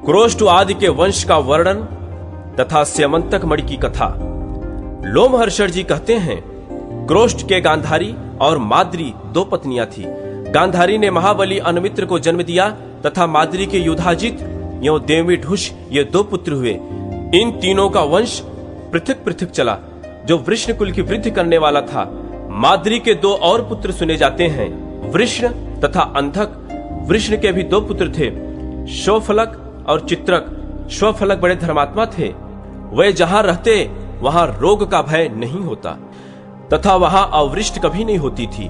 क्रोष्ट आदि के वंश का वर्णन तथा स्यमंतक मणि की कथा। लोमहर्षण जी कहते हैं, क्रोष्ट के गांधारी और माद्री दो पत्नियां थी। गांधारी ने महाबली अनुमित्र को जन्म दिया तथा माद्री के युधाजित एवं देवीढुष ये दो पुत्र हुए। इन तीनों का वंश पृथक पृथक चला, जो वृष्ण कुल की वृद्धि करने वाला था। माद्री के दो और पुत्र सुने जाते हैं, वृष्ण तथा अंधक। वृष्ण के भी दो पुत्र थे, शोफलक और चित्रक। शोफलक बड़े धर्मात्मा थे, वे जहां रहते वहां रोग का भय नहीं होता तथा वहां अवृष्टि कभी नहीं होती थी।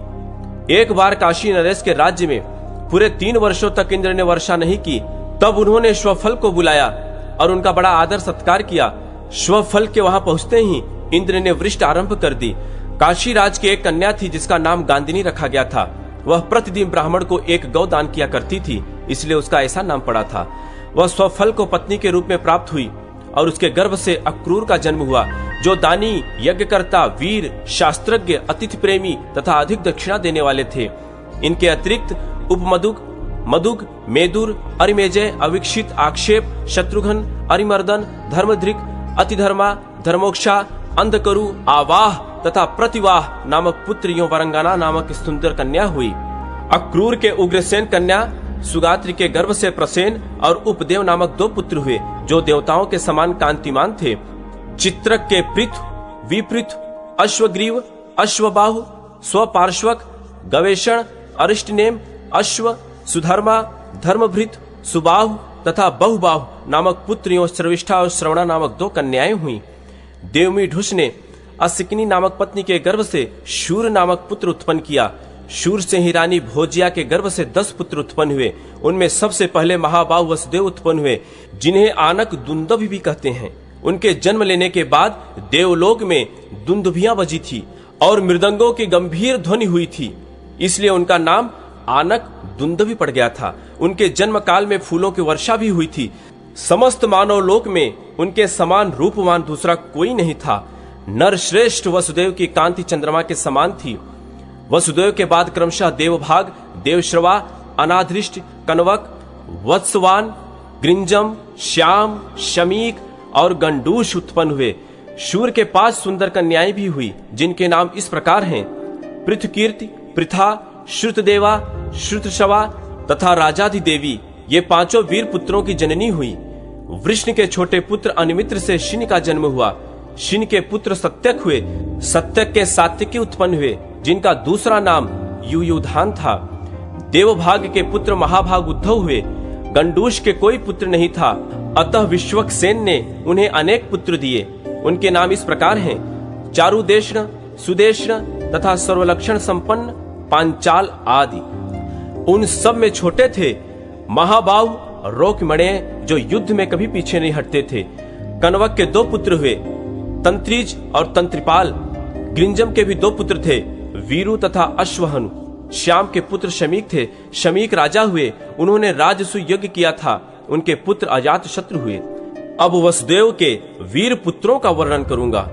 एक बार काशी नरेश के राज्य में पूरे 3 वर्षों तक इंद्र ने वर्षा नहीं की। तब उन्होंने श्वफल को बुलाया और उनका बड़ा आदर सत्कार किया। श्वफल के वहां पहुंचते ही इंद्र ने वृष्टि आरंभ कर दी। काशी राज की एक कन्या थी जिसका नाम गांदिनी रखा गया था। वह प्रतिदिन ब्राह्मण को एक गौ दान किया करती थी, इसलिए उसका ऐसा नाम पड़ा था। वह स्वफल को पत्नी के रूप में प्राप्त हुई और उसके गर्भ से अक्रूर का जन्म हुआ, जो दानी, यज्ञकर्ता, वीर, शास्त्रज्ञ, अतिथि प्रेमी तथा अधिक दक्षिणा देने वाले थे। इनके अतिरिक्त उपमदुग, मदुग, मेदुर, अरिमेजय, अविक्षित, आक्षेप, शत्रुघ्न, अरिमर्दन, धर्मधृक, अतिधर्मा, धर्मोक्षा, अंधकरु, आवाह तथा प्रतिवाह नामक पुत्र एवं वरंगाना नामक सुंदर कन्या हुई। अक्रूर के उग्रसेन कन्या सुगात्री के गर्भ से प्रसेन और उपदेव नामक दो पुत्र हुए, जो देवताओं के समान कांतिमान थे। चित्रक के पृथु, विपृथु, अश्वग्रीव, अश्वबाहु, स्वपार्श्वक, गवेषण, अरिष्टनेम, अश्व, सुधर्मा, धर्मभृत, सुबाहु तथा बहुबाहु नामक पुत्र एवं श्रविष्ठा और श्रवणा नामक दो कन्याएं हुई। देवमीढुष ने असिकनी नामक पत्नी के गर्भ से शूर नामक पुत्र उत्पन्न किया। शूर से ही रानी भोजिया के गर्भ से 10 पुत्र उत्पन्न हुए। उनमें सबसे पहले महाबाहु वसुदेव उत्पन्न हुए, जिन्हें आनक दुंदुभि भी कहते हैं। उनके जन्म लेने के बाद देवलोक में दुंदुभियां बजी थी और मृदंगों की गंभीर ध्वनि हुई थी, इसलिए उनका नाम आनक दुंदुभि पड़ गया था। उनके जन्म काल में फूलों की वर्षा भी हुई थी। समस्त मानव लोक में उनके समान रूपवान दूसरा कोई नहीं था। नरश्रेष्ठ वसुदेव की कांति चंद्रमा के समान थी। वसुदेव के बाद क्रमशः देवभाग, देवश्रवा, अनाधृष्ट, कनवक, वत्सवान, ग्रिंजम, श्याम, शमीक और गंडूष उत्पन्न हुए। शूर के 5 सुंदर कन्याएं भी हुई, जिनके नाम इस प्रकार हैं, पृथुकीर्ति, पृथा, श्रुतदेवा, श्रुतशवा तथा राजाधि देवी। ये 5 वीर पुत्रों की जननी हुई। वृष्ण के छोटे पुत्र अनिमित्र से शिन का जन्म हुआ। शिन के पुत्र सत्यक हुए। सत्यक के सात्यकी उत्पन्न हुए, जिनका दूसरा नाम युयुधान था। देवभाग के पुत्र महाभाग उद्धव हुए। गंडूष के कोई पुत्र नहीं था, अतः विश्वक्सेन ने उन्हें अनेक पुत्र दिए। उनके नाम इस प्रकार हैं, चारुदेशन, सुदेशन तथा सर्वलक्षण संपन्न, पांचाल आदि। उन सब में छोटे थे महाबाहु रोकमणे, जो युद्ध में कभी पीछे नहीं हटते थे। कनवक के 2 पुत्र हुए, तंत्रीज और तंत्रिपाल। ग्रिंजम के भी 2 पुत्र थे, वीरु तथा अश्वहनु। श्याम के पुत्र शमीक थे। शमीक राजा हुए, उन्होंने राजसु यज्ञ किया था। उनके पुत्र अजात शत्रु हुए। अब वसुदेव के वीर पुत्रों का वर्णन करूंगा।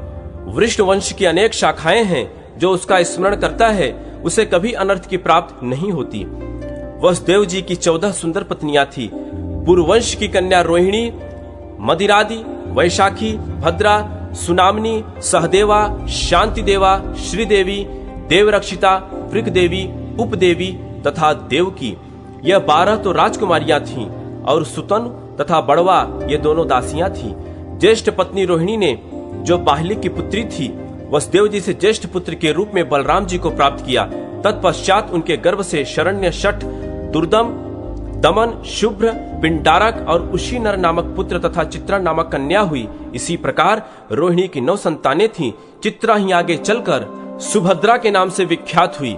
वृष्ण वंश की अनेक शाखाएं हैं, जो उसका स्मरण करता है उसे कभी अनर्थ की प्राप्त नहीं होती। वसुदेव जी की 14 सुंदर पत्नियां थी। पूर्ववंश की कन्या रोहिणी, मदिरादि, वैशाखी, भद्रा, सुनामनी, सहदेवा, शांति देवा, श्रीदेवी, देवरक्षिता, वृकदेवी, उपदेवी तथा देवकी, यह 12 तो राजकुमारियां थीं और सुतनु तथा बड़वा ये दोनों दासियां थीं। ज्येष्ठ पत्नी रोहिणी ने, जो बाहली की पुत्री थी, वसुदेव जी से ज्येष्ठ पुत्र के रूप में बलराम जी को प्राप्त किया। तत्पश्चात उनके गर्भ से शरण्य, शठ, दुर्दम, दमन, शुभ्र, पिंडारक और उशी नर नामक पुत्र तथा चित्रा नामक कन्या हुई। इसी प्रकार रोहिणी की 9 संतानें थीं। चित्रा ही आगे चलकर सुभद्रा के नाम से विख्यात हुई।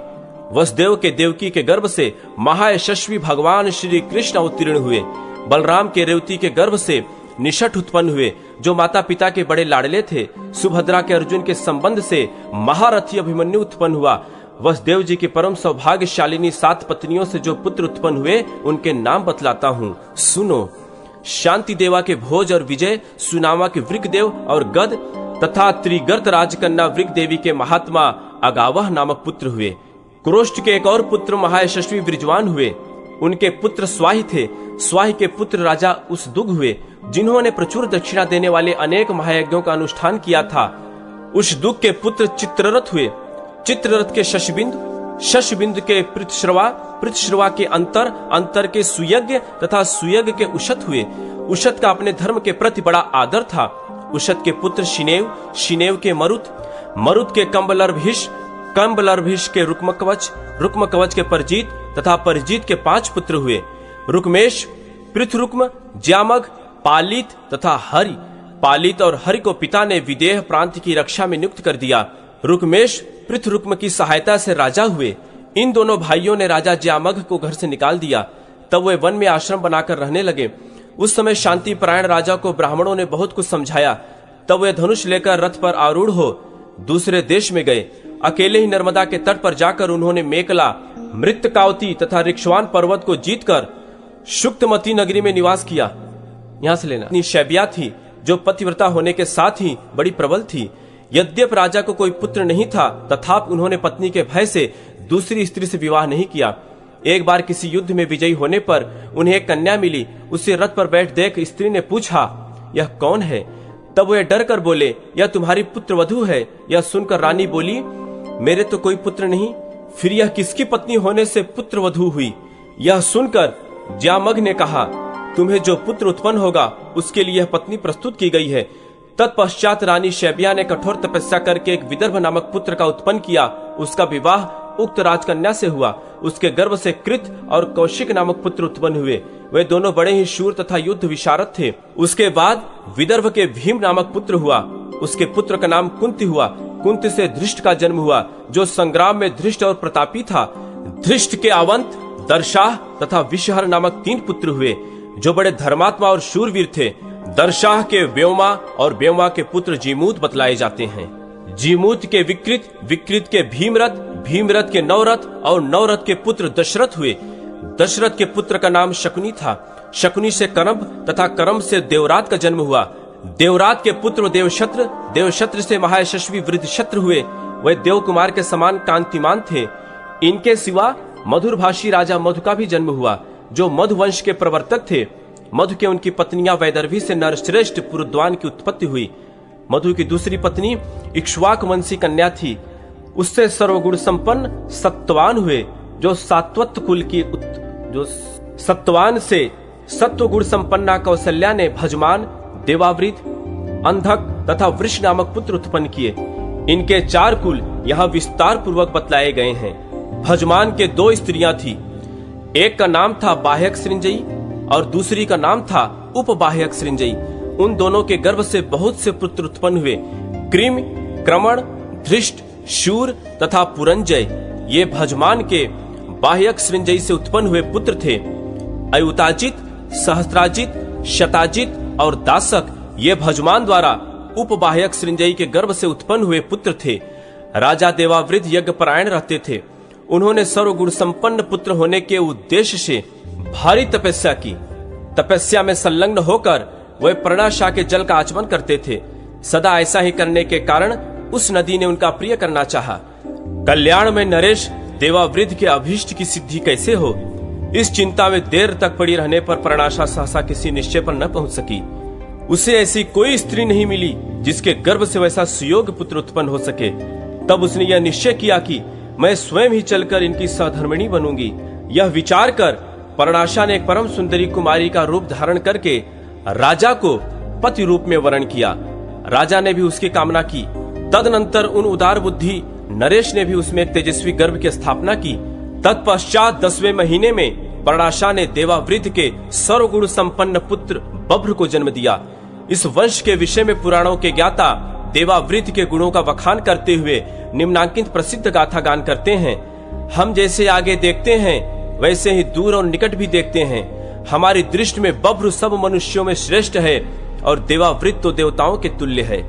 वसुदेव के देवकी के गर्भ से महायशस्वी भगवान श्री कृष्ण अवतीर्ण हुए। बलराम के रेवती के गर्भ से निषठ उत्पन्न हुए, जो माता पिता के बड़े लाडले थे। सुभद्रा के अर्जुन के संबंध से महारथी अभिमन्यु उत्पन्न हुआ। वसुदेव जी की परम सौभाग्यशालिनी 7 पत्नियों से जो पुत्र उत्पन्न हुए, उनके नाम बतलाता हूँ, सुनो। शांति देवा के भोज और विजय, सुनामा के वृकदेव और गद तथा त्रिगर्त राजकन्या वृक देवी के महात्मा अगावह नामक पुत्र हुए। क्रोष्ट के एक और पुत्र महायशस्वी ब्रिजवान हुए। उनके पुत्र स्वाही थे। स्वाही के पुत्र राजा उसदुग हुए, जिन्होंने प्रचुर दक्षिणा देने वाले अनेक महायज्ञों का अनुष्ठान किया था। उसदुग के पुत्र चित्ररथ हुए, चित्ररथ के शशबिंदु, शशबिंदु के पृथश्रवा, पृथश्रवा के अंतर, अंतर के सुयज्ञ तथा सुयज्ञ के उशत हुए। उशत का अपने धर्म के प्रति बड़ा आदर था। उशत के पुत्र शिनेव, शिनेव के मरुत, मरुत के कंबलर्भिष, कंबलर्भिष के रुक्मकवच, रुक्मकवच के परजीत तथा परजीत के 5 पुत्र हुए। रुक्मेश, पृथरुक्म, ज्यामग, पालित तथा हरि। पालित और हरि को पिता ने विदेह प्रांत की रक्षा में नियुक्त कर दिया। रुक्मेश पृथरुक्म की सहायता से राजा हुए। इन दोनों भाइयों ने राजा ज्यामग को घर से निकाल दिया। तब वे वन में आश्रम बनाकर रहने लगे। उस समय शांति परायण राजा को ब्राह्मणों ने बहुत कुछ समझाया। तब वे धनुष लेकर रथ पर आरूढ़ हो दूसरे देश में गए। अकेले ही नर्मदा के तट पर जाकर उन्होंने मेकला, मृत्यकावती तथा ऋक्षवान पर्वत को जीतकर शुक्तमती नगरी में निवास किया। यहां से लेना। शैबिया थी, जो पतिव्रता होने के साथ ही बड़ी प्रबल थी। यद्यप राजा को कोई पुत्र नहीं था, तथापि उन्होंने पत्नी के भय से दूसरी स्त्री से विवाह नहीं किया। एक बार किसी युद्ध में विजयी होने पर उन्हें एक कन्या मिली। उसे रथ पर बैठ देख स्त्री ने पूछा, यह कौन है? तब वे डर कर बोले, यह तुम्हारी पुत्रवधू है। यह सुनकर रानी बोली, मेरे तो कोई पुत्र नहीं, फिर यह किसकी पत्नी होने से पुत्रवधू हुई? यह सुनकर ज्यामग ने कहा, तुम्हें जो पुत्र उत्पन्न होगा उसके लिए यह पत्नी प्रस्तुत की गई है। तत्पश्चात रानी शैबिया ने कठोर तपस्या करके एक विदर्भ नामक पुत्र का उत्पन्न किया। उसका विवाह उक्त राजकन्या से हुआ। उसके गर्भ से कृत और कौशिक नामक पुत्र उत्पन्न हुए। वे दोनों बड़े ही शूर तथा युद्ध विशारद थे। उसके बाद विदर्भ के भीम नामक पुत्र हुआ। उसके पुत्र का नाम कुंती हुआ। कुंती से धृष्ट का जन्म हुआ, जो संग्राम में धृष्ट और प्रतापी था। धृष्ट के आवंत, दर्शाह तथा विषहर नामक 3 पुत्र हुए, जो बड़े धर्मात्मा और शूरवीर थे। दर्शाह के व्योमा और व्योमा के पुत्र जीमूत बतलाए जाते हैं। जीमूत के विकृत, विकृत के भीमरथ, भीमरथ के नवरथ और नवरथ के पुत्र दशरथ हुए। दशरथ के पुत्र का नाम शकुनी था। शकुनी से करम तथा करम से देवरात का जन्म हुआ। देवरात के पुत्र देवशत्र, देवशत्र से महायशस्वी वृद्धशत्र हुए। वे देव कुमार के समान कांतिमान थे। इनके सिवा मधुरभाषी राजा मधु का भी जन्म हुआ, जो मधुवंश के प्रवर्तक थे। मधु के उनकी पत्नियां वैदर्भी से नरश्रेष्ठ पुरुद्वान की उत्पत्ति हुई। मधु की दूसरी पत्नी इक्ष्वाक वंशी कन्या थी। उससे सर्वगुण संपन्न सत्वान हुए, जो सात्वत कुल की जो सत्वान से सत्वगुण संपन्ना कौशल्या ने भजमान, देवावृत, अंधक तथा वृष नामक पुत्र उत्पन्न किए। इनके 4 कुल यहाँ विस्तार पूर्वक बतलाए गए हैं। भजमान के 2 स्त्रियां थी। एक का नाम था बाह्यक सृंजयी और दूसरी का नाम था उपबाह्यक सृंजयी। उन दोनों के गर्भ से बहुत से पुत्र उत्पन्न हुए। क्रीम, क्रमण, धृष्ट, शूर तथा पुरंजय ये भजमान के बाह्यक सृंजयी से उत्पन्न हुए पुत्र थे। अयुताजित, सहस्त्राजित, शताजित और दासक ये भजमान द्वारा उपबाह्यक सृंजयी के गर्भ से उत्पन्न हुए पुत्र थे। राजा देवावृत यज्ञ परायण रहते थे। उन्होंने सर्वगुण संपन्न पुत्र होने के उद्देश्य से भारी तपस्या की। तपस्या में संलग्न होकर वे पर्णाशा के जल का आचमन करते थे। सदा ऐसा ही करने के कारण उस नदी ने उनका प्रिय करना चाहा। कल्याण में नरेश देवावृत के अभीष्ट की सिद्धि कैसे हो, इस चिंता में देर तक पड़ी रहने पर पर्णाशा सहसा किसी निश्चय पर न पहुंच सकी। उसे ऐसी कोई स्त्री नहीं मिली जिसके गर्भ से वैसा सुयोग्य पुत्र उत्पन्न हो सके। तब उसने यह निश्चय किया कि मैं स्वयं ही चलकर इनकी सहधर्मिणी बनूंगी। यह विचार कर पर्णाशा ने एक परम सुंदरी कुमारी का रूप धारण करके राजा को पति रूप में वरण किया। राजा ने भी उसकी कामना की। तदनंतर उन उदार बुद्धि नरेश ने भी उसमें एक तेजस्वी गर्भ की स्थापना की। तत्पश्चात 10वें महीने में पर्णाशा ने देवावृत के सर्वगुण संपन्न पुत्र बभ्र को जन्म दिया। इस वंश के विषय में पुराणों के ज्ञाता देवावृत के गुणों का बखान करते हुए निम्नांकित प्रसिद्ध गाथा गान करते हैं। हम जैसे आगे देखते हैं वैसे ही दूर और निकट भी देखते हैं। हमारी दृष्टि में बभ्र सब मनुष्यों में श्रेष्ठ है और देवावृत तो देवताओं के तुल्य है।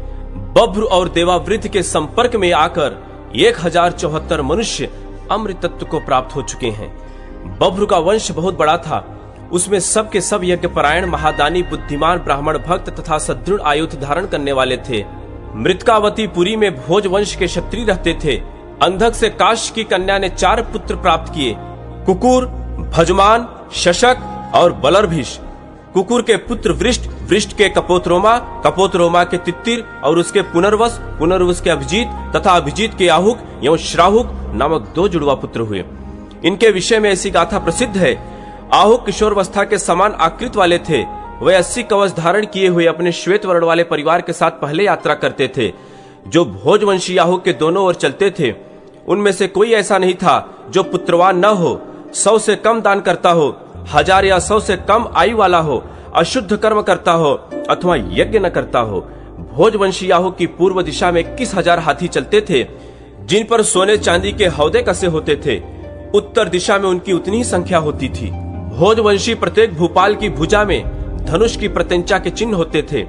बभ्र और देवावृत के संपर्क में आकर 1074 मनुष्य अमृत तत्व को प्राप्त हो चुके हैं। बभ्र का वंश बहुत बड़ा था। उसमें सब के सब यज्ञ परायण, महादानी, बुद्धिमान, ब्राह्मण भक्त तथा सदृढ़ आयुध धारण करने वाले थे। मृतकावती पुरी में भोज वंश के क्षत्रिय रहते थे। अंधक से काश की कन्या ने 4 पुत्र प्राप्त किए। कुकुर, भजमान, शशक और बलर्भिष, कुकुर के पुत्र वृष्ट, वृष्ट के कपोतरोमा, कपोतरोमा के तित्तिर और उसके पुनर्वस, पुनर्वस के अभिजीत तथा अभिजीत के आहुक एवं श्राहुक नामक 2 जुड़वा पुत्र हुए। इनके विषय में ऐसी गाथा प्रसिद्ध है। आहुक किशोरावस्था के समान आकृति वाले थे। वे 80 कवच धारण किए हुए अपने श्वेत वर्ण वाले परिवार के साथ पहले यात्रा करते थे, जो भोजवंशी आहुक के दोनों ओर चलते थे। उनमें से कोई ऐसा नहीं था जो पुत्रवान न हो, 100 से कम दान करता हो, 1000 या 100 से कम आयु वाला हो, अशुद्ध कर्म करता हो अथवा यज्ञ न करता हो। भोजवंशी आहुक की पूर्व दिशा में 21,000 हाथी चलते थे, जिन पर सोने चांदी के हौदे कसे होते थे। उत्तर दिशा में उनकी उतनी ही संख्या होती थी। भोजवंशी प्रत्येक भूपाल की भुजा में धनुष की प्रत्यंचा के चिन्ह होते थे।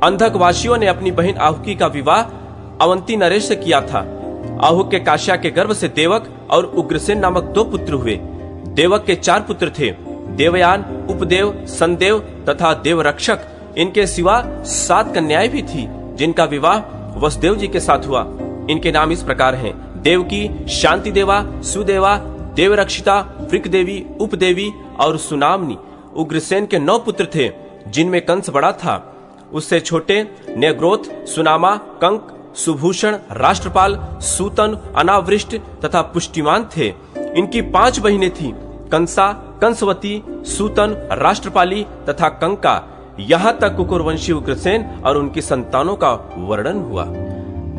अंधक वासियों ने अपनी बहन आहुकी का विवाह अवंती नरेश से किया था। आहुक के काश्या के गर्भ से देवक और उग्रसेन नामक 2 पुत्र हुए। देवक के 4 पुत्र थे, देवयान, उपदेव, संदेव तथा देवरक्षक। इनके सिवा 7 कन्याएं भी थी, जिनका विवाह वसुदेव जी के साथ हुआ। इनके नाम इस प्रकार हैं: देवकी, शांति देवा, सुदेवा, देवरक्षिता, वृक देवी, उपदेवी और सुनामनी। उग्रसेन के 9 पुत्र थे, जिनमें कंस बड़ा था। उससे छोटे नेग्रोथ, सुनामा, कंक, सुभूषण, राष्ट्रपाल, सूतन, अनावृष्ट तथा पुष्टिमान थे। इनकी 5 बहिनें थीं: कंसा, कंसवती, सूतन, राष्ट्रपाली तथा कंका। यहाँ तक कुकुरवंशी उग्रसेन और उनकी संतानों का वर्णन हुआ।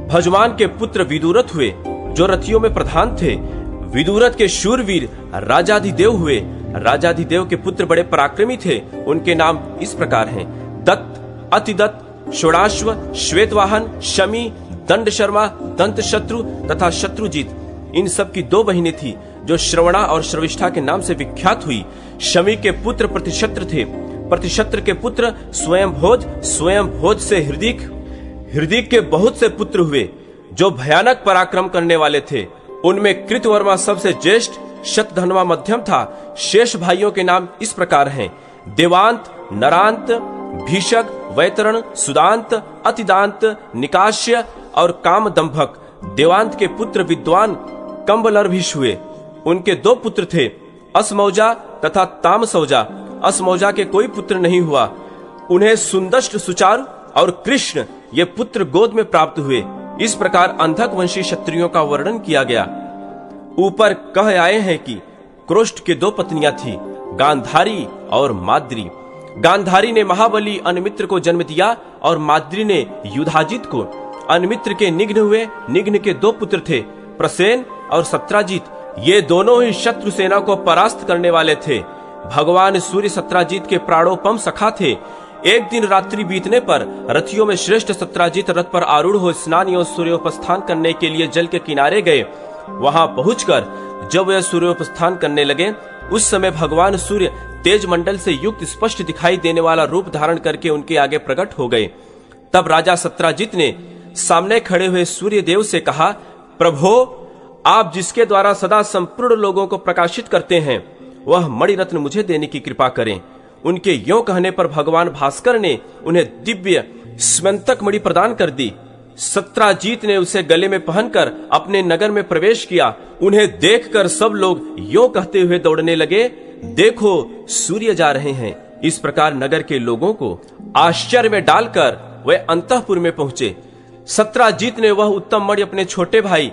भजमान के पुत्र विदुरथ हुए, जो रथियों में प्रधान थे। विदुरथ के शूरवीर राजाधिदेव हुए। राजाधिदेव के पुत्र बड़े पराक्रमी थे। उनके नाम इस प्रकार हैं: दत्त, अतिदत्त, षोडाश्व, श्वेतवाहन, शमी, दंड शर्मा, दंत शत्रु तथा शत्रुजीत। इन सब की 2 बहिनें थी, जो श्रवणा और श्रविष्ठा के नाम से विख्यात हुई। शमी के पुत्र प्रतिशत्र थे। प्रतिशत्र के पुत्र स्वयं भोज, स्वयं भोज से हृदिक, हृदिक के बहुत से पुत्र हुए, जो भयानक पराक्रम करने वाले थे। उनमें कृतवर्मा सबसे ज्येष्ठ, शतधन्वा मध्यम था। शेष भाइयों के नाम इस प्रकार हैं: देवांत, नरांत, भीषक, वैतरण, सुदांत, अतिदांत, निकाश्य और कामदंभक। देवांत के पुत्र विद्वान कंबलर्भिष हुए। उनके 2 पुत्र थे, असमौजा तथा तामसौजा। असमौजा के कोई पुत्र नहीं हुआ। उन्हें सुंदष्ट, सुचारु और कृष्ण ये पुत्र गोद में प्राप्त हुए। इस प्रकार अंधक वंशी क्षत्रियों का वर्णन किया गया। ऊपर कह आए हैं कि क्रोष्ट के 2 पत्नियां थी, गांधारी और माद्री। गांधारी ने महाबली अनमित्र को जन्म दिया और माद्री ने युधाजित को। अनमित्र के निघ्न हुए। निघ्न के 2 पुत्र थे, प्रसेन और सत्राजित। ये दोनों ही शत्रु सेना को परास्त करने वाले थे। भगवान सूर्य सत्राजित के प्राणोपम सखा थे। एक दिन रात्रि बीतने पर रथियों में श्रेष्ठ सत्राजित रथ पर आरूढ़ हो स्नान एवं सूर्योपस्थान करने के लिए जल के किनारे गए। वहां पहुंचकर जब वे सूर्योपस्थान करने लगे, उस समय भगवान सूर्य तेज मंडल से युक्त स्पष्ट दिखाई देने वाला रूप धारण करके उनके आगे प्रकट हो गए। तब राजा सत्राजित ने सामने खड़े हुए सूर्य देव से कहा, प्रभो, आप जिसके द्वारा सदा संपूर्ण लोगों को प्रकाशित करते हैं, वह मणिरत्न मुझे देने की कृपा करें। उनके यों कहने पर भगवान भास्कर ने उन्हें दिव्य स्मंतक मणि प्रदान कर दी। सत्राजीत ने उसे गले में पहनकर अपने नगर में प्रवेश किया। उन्हें देखकर सब लोग यों कहते हुए दौड़ने लगे, देखो सूर्य जा रहे हैं। इस प्रकार नगर के लोगों को आश्चर्य में डालकर वे अंतःपुर में पहुंचे। सत्राजीत ने वह उत्तम मणि अपने छोटे भाई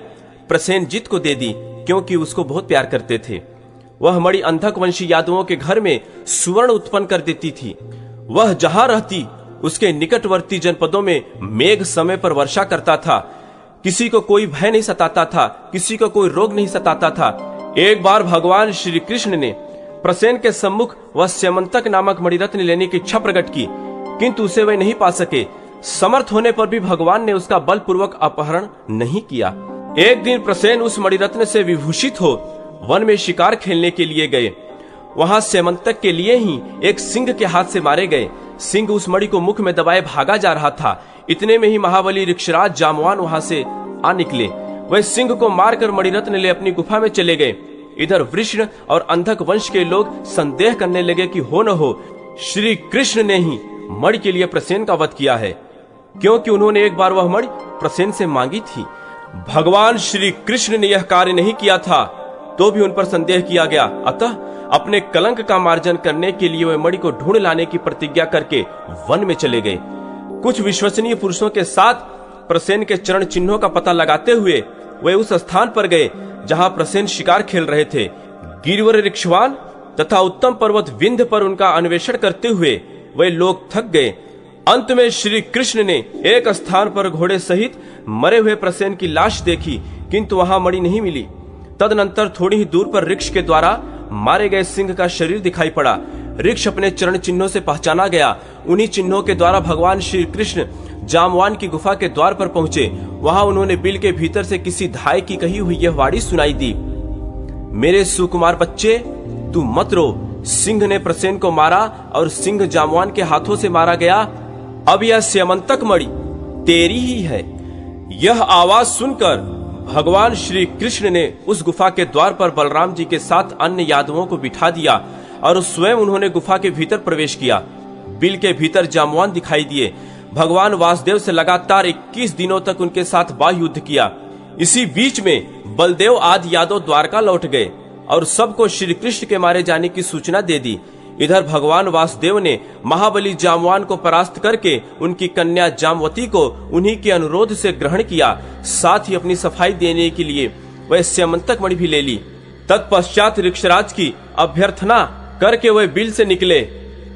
प्रसेनजीत को दे दी, क्योंकि उसको बहुत प्यार करते थे। वह मणि अंधक वंशी यादवों के घर में सुवर्ण उत्पन्न कर देती थी। वह जहां रहती उसके निकटवर्ती जनपदों में मेघ समय पर वर्षा करता था। किसी को कोई भय नहीं सताता था, किसी को कोई रोग नहीं सताता था। एक बार भगवान श्री कृष्ण ने प्रसेन के सम्मुख वह स्यमंतक नामक मणिरत्न लेने की इच्छा प्रकट की, किंतु उसे वे नहीं पा सके। समर्थ होने पर भी भगवान ने उसका बलपूर्वक अपहरण नहीं किया। एक दिन प्रसेन उस मणिरत्न से विभूषित हो वन में शिकार खेलने के लिए गए। वहां स्यमंतक के लिए ही एक सिंह के हाथ से मारे गए। सिंह उस मणि को मुख में दबाए भागा जा रहा था। इतने में ही महाबली ऋक्षराज जामवान वहां से आ निकले। वह सिंह को मारकर मणिरत्न ले अपनी गुफा में चले गए। इधर वृष्ण और अंधक वंश के लोग संदेह करने लगे कि हो न हो श्री कृष्ण ने ही मणि के लिए प्रसेन का वध किया है, क्योंकि उन्होंने एक बार वह मणि प्रसेन से मांगी थी। भगवान श्री कृष्ण ने यह कार्य नहीं किया था। तो भी उन पर संदेह किया गया। अतः अपने कलंक का मार्जन करने के लिए वे मणि को ढूंढ लाने की प्रतिज्ञा करके वन में चले गए। कुछ विश्वसनीय पुरुषों के साथ प्रसेन के चरण चिन्हों का पता लगाते हुए वे उस स्थान पर गए जहां प्रसेन शिकार खेल रहे थे। गिरिवर ऋक्षवान तथा उत्तम पर्वत विंध्य पर उनका अन्वेषण करते हुए वे लोग थक गए। अंत में श्री कृष्ण ने एक स्थान पर घोड़े सहित मरे हुए प्रसेन की लाश देखी, किंतु वहां मणि नहीं मिली। तदनंतर थोड़ी ही दूर पर ऋक्ष के द्वारा मारे गए सिंह का शरीर दिखाई पड़ा। ऋक्ष अपने चरण चिन्हों से पहचाना गया। उन्हीं चिन्हों के द्वारा भगवान श्री कृष्ण जामवान की गुफा के द्वार पर पहुंचे। वहां उन्होंने बिल के भीतर से किसी धाय की कही हुई यह वाणी सुनाई दी, मेरे सुकुमार बच्चे, तू मत रो। सिंह ने प्रसेन को मारा और सिंह जामवान के हाथों से मारा गया। अब यह स्यमंतक मणि तेरी ही है। यह आवाज सुनकर भगवान श्री कृष्ण ने उस गुफा के द्वार पर बलराम जी के साथ अन्य यादवों को बिठा दिया और स्वयं उन्होंने गुफा के भीतर प्रवेश किया। बिल के भीतर जामवान दिखाई दिए। भगवान वासुदेव से लगातार 21 दिनों तक उनके साथ बाह्य युद्ध किया। इसी बीच में बलदेव आदि यादव द्वारका लौट गए और सबको श्री कृष्ण के मारे जाने की सूचना दे दी। इधर भगवान वासुदेव ने महाबली जामवान को परास्त करके उनकी कन्या जामवती को उन्हीं के अनुरोध से ग्रहण किया। साथ ही अपनी सफाई देने के लिए वह स्यमंतक मणि भी ले ली। तत्पश्चात ऋक्षराज की अभ्यर्थना करके वह बिल से निकले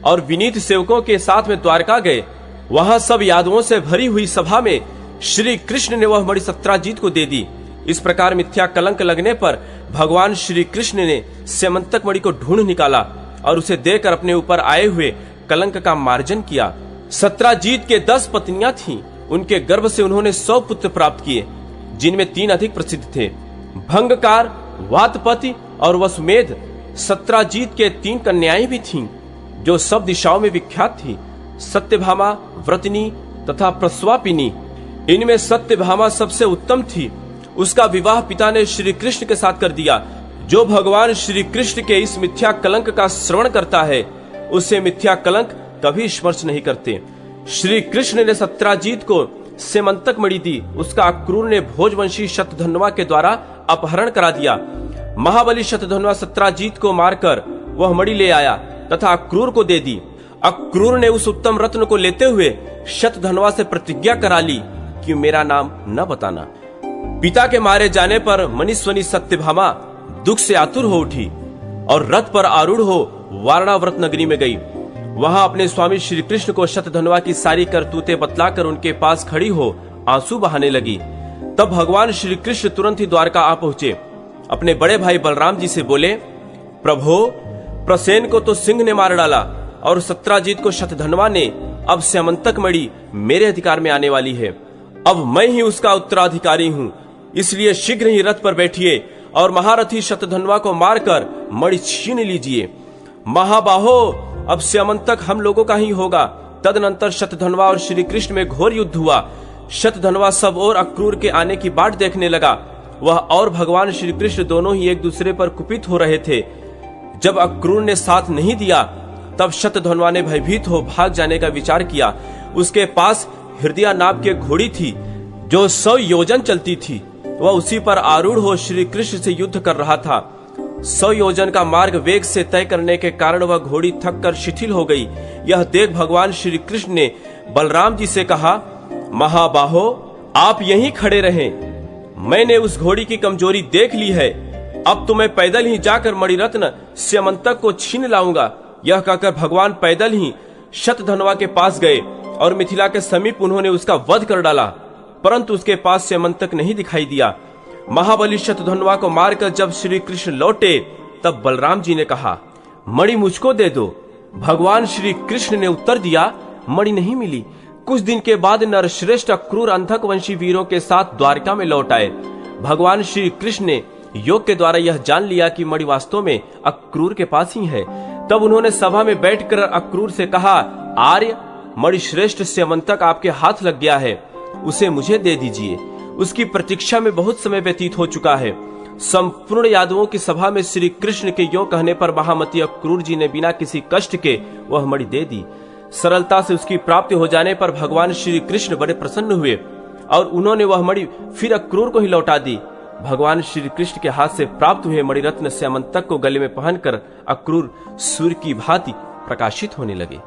और विनीत सेवकों के साथ में द्वारका गए। वहां सब यादवों से भरी हुई सभा में श्री कृष्ण ने वह मणि सत्राजीत को दे दी। इस प्रकार मिथ्या कलंक लगने पर भगवान श्री कृष्ण ने स्यमंतक मणि को ढूंढ निकाला और उसे देकर अपने ऊपर आए हुए कलंक का मार्जन किया। सत्राजीत के 10 पत्नियां थीं। उनके गर्भ से उन्होंने 100 पुत्र प्राप्त किए, जिनमें 3 अधिक प्रसिद्ध थे, भंगकार, वातपति और वसुमेध। सत्राजीत के 3 कन्याएं भी थीं, जो सब दिशाओं में विख्यात थी, सत्यभामा, व्रतनी तथा प्रस्वापिनी। इनमें सत्यभामा सबसे उत्तम थी। उसका विवाह पिता ने श्री कृष्ण के साथ कर दिया। जो भगवान श्री कृष्ण के इस मिथ्या कलंक का श्रवण करता है, उसे मिथ्या कलंक कभी स्पर्श नहीं करते। श्री कृष्ण ने सत्राजीत को स्यमंतक मणि दी। उसका अक्रूर ने भोजवंशी शतधन्वा के द्वारा अपहरण करा दिया। महाबली शतधन्वा सत्राजीत को मारकर वह मणि ले आया तथा अक्रूर को दे दी। अक्रूर ने उस उत्तम रत्न को लेते हुए शतधन्वा से प्रतिज्ञा करा ली कि मेरा नाम न बताना। पिता के मारे जाने पर मनीश्वनी सत्यभामा दुख से आतुर हो उठी और रथ पर आरूढ़ हो वारणाव्रत नगरी में गई। वहां अपने स्वामी श्री कृष्ण को शतधन्वा की सारी करतूतें बतलाकर उनके पास खड़ी हो आंसू बहाने लगी। तब भगवान श्री कृष्ण तुरंत ही द्वारका आ पहुंचे। अपने बड़े भाई बलराम जी से बोले, प्रभो, प्रसेन को तो सिंह ने मार डाला और सत्राजीत को शतधन्वा ने। अब स्यमंतक मणि मेरे अधिकार में आने वाली है। अब मैं ही उसका उत्तराधिकारी हूँ। इसलिए शीघ्र ही रथ पर बैठिए और महारथी शतधन्वा को मारकर मणि छीन लीजिए। महाबाहो, अब स्यमंतक हम लोगों का ही होगा। तदनंतर शतधन्वा और श्री कृष्ण में घोर युद्ध हुआ। शतधन्वा सब और अक्रूर के आने की बाट देखने लगा। वह और भगवान श्री कृष्ण दोनों ही एक दूसरे पर कुपित हो रहे थे। जब अक्रूर ने साथ नहीं दिया, तब शतधन्वा ने भयभीत हो भाग जाने का विचार किया। उसके पास हृदया नाम की घोड़ी थी, जो 100 योजन चलती थी। वह उसी पर आरूढ़ हो श्री कृष्ण से युद्ध कर रहा था। 100 योजन का मार्ग वेग से तय करने के कारण वह घोड़ी थक कर शिथिल हो गई। यह देख भगवान श्री कृष्ण ने बलराम जी से कहा, महाबाहो, आप यहीं खड़े रहें। मैंने उस घोड़ी की कमजोरी देख ली है। अब तो मैं पैदल ही जाकर मणिरत्न स्यमंतक को छीन लाऊंगा। यह कहकर भगवान पैदल ही शतधन्वा के पास गए और मिथिला के समीप उन्होंने उसका वध कर डाला, परंतु उसके पास स्यमंतक नहीं दिखाई दिया। महाबली शतधन्वा को मारकर जब श्री कृष्ण लौटे, तब बलराम जी ने कहा, मणि मुझको दे दो। भगवान श्री कृष्ण ने उत्तर दिया, मणि नहीं मिली। कुछ दिन के बाद नरश्रेष्ठ अक्रूर अंधक वंशी वीरों के साथ द्वारका में लौट आए। भगवान श्री कृष्ण ने योग के द्वारा यह जान लिया कि मणि वास्तव में अक्रूर के पास ही है। तब उन्होंने सभा में बैठकर अक्रूर से कहा, आर्य, मणि श्रेष्ठ स्यमंतक आपके हाथ लग गया है, उसे मुझे दे दीजिए। उसकी प्रतीक्षा में बहुत समय व्यतीत हो चुका है। संपूर्ण यादवों की सभा में श्री कृष्ण के योग कहने पर महामती अक्रूर जी ने बिना किसी कष्ट के वह मणि दे दी। सरलता से उसकी प्राप्ति हो जाने पर भगवान श्री कृष्ण बड़े प्रसन्न हुए और उन्होंने वह मणि फिर अक्रूर को ही लौटा दी। भगवान श्री कृष्ण के हाथ से प्राप्त हुए मणिरत्न स्यमंतक को गले में पहनकर अक्रूर सूर्य की भांति प्रकाशित होने लगे।